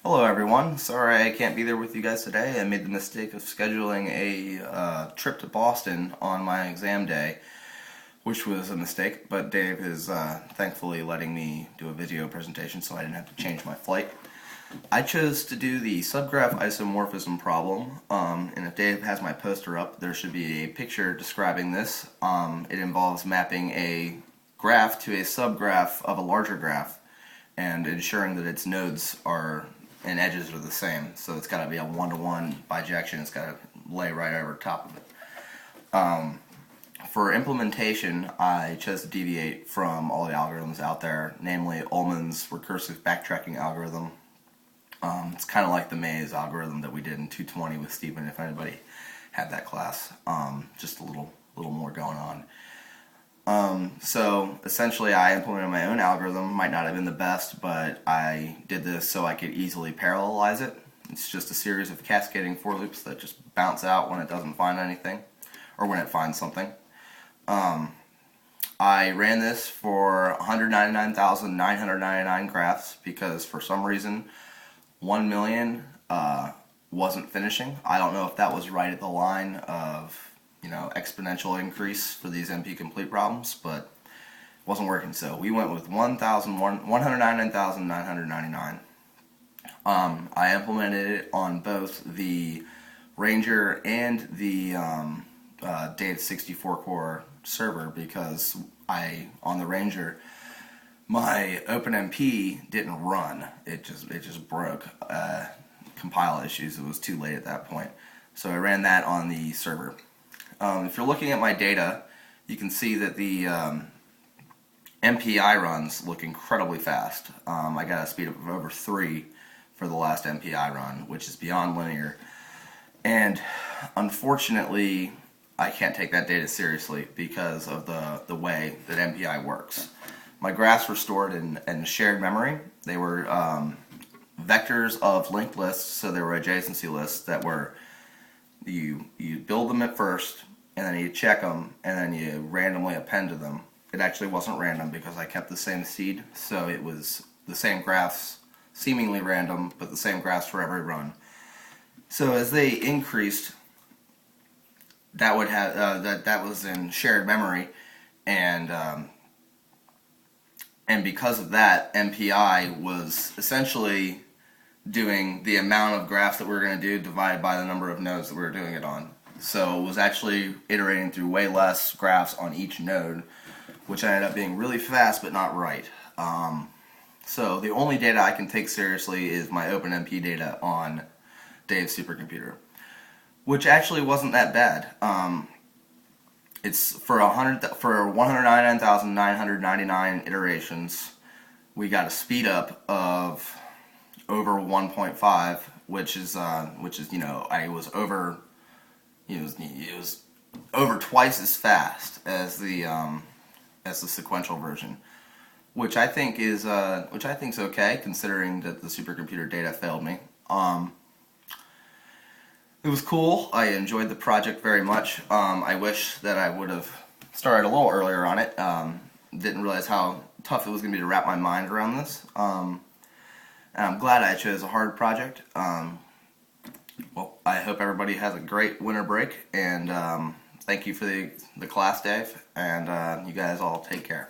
Hello everyone, sorry I can't be there with you guys today. I made the mistake of scheduling a trip to Boston on my exam day, which was a mistake, but Dave is thankfully letting me do a video presentation so I didn't have to change my flight. I chose to do the subgraph isomorphism problem, and if Dave has my poster up, there should be a picture describing this. It involves mapping a graph to a subgraph of a larger graph and ensuring that its nodes are and edges are the same. So it's got to be a one-to-one bijection. It's got to lay right over top of it. For implementation, I chose to deviate from all the algorithms out there, namely Ullman's recursive backtracking algorithm. It's kind of like the maze algorithm that we did in 220 with Stephen, if anybody had that class. Just a little more going on. So essentially I implemented my own algorithm. Might not have been the best, but I did this so I could easily parallelize it. It's just a series of cascading for loops that just bounce out when it doesn't find anything, or when it finds something. I ran this for 199,999 graphs because for some reason 1 million wasn't finishing. I don't know if that was right at the line of exponential increase for these NP complete problems, but it wasn't working. So we went with 199,999. I implemented it on both the Ranger and the Data 64 core server because on the Ranger my OpenMP didn't run. It just broke. Compile issues. It was too late at that point. So I ran that on the server. If you're looking at my data, you can see that the MPI runs look incredibly fast. I got a speed of over 3 for the last MPI run, which is beyond linear. And unfortunately, I can't take that data seriously because of the way that MPI works. My graphs were stored in shared memory. They were vectors of linked lists, so they were adjacency lists that were you build them at first, and then you check them, and then you randomly append to them. It actually wasn't random because I kept the same seed, so it was the same graphs, seemingly random, but the same graphs for every run. So as they increased, that would have that was in shared memory, and because of that, MPI was essentially doing the amount of graphs that we were going to do divided by the number of nodes that we were doing it on. So it was actually iterating through way less graphs on each node, which ended up being really fast but not right. So the only data I can take seriously is my OpenMP data on Dave's supercomputer, which actually wasn't that bad. It's for 199,999 iterations, we got a speed up of over 1.5, which is it was over twice as fast as the sequential version, which I think is okay considering that the supercomputer data failed me. It was cool. I enjoyed the project very much. I wish that I would have started a little earlier on it. Didn't realize how tough it was going to be to wrap my mind around this. And I'm glad I chose a hard project. Well, I hope everybody has a great winter break, and thank you for the class, Dave, and you guys all take care.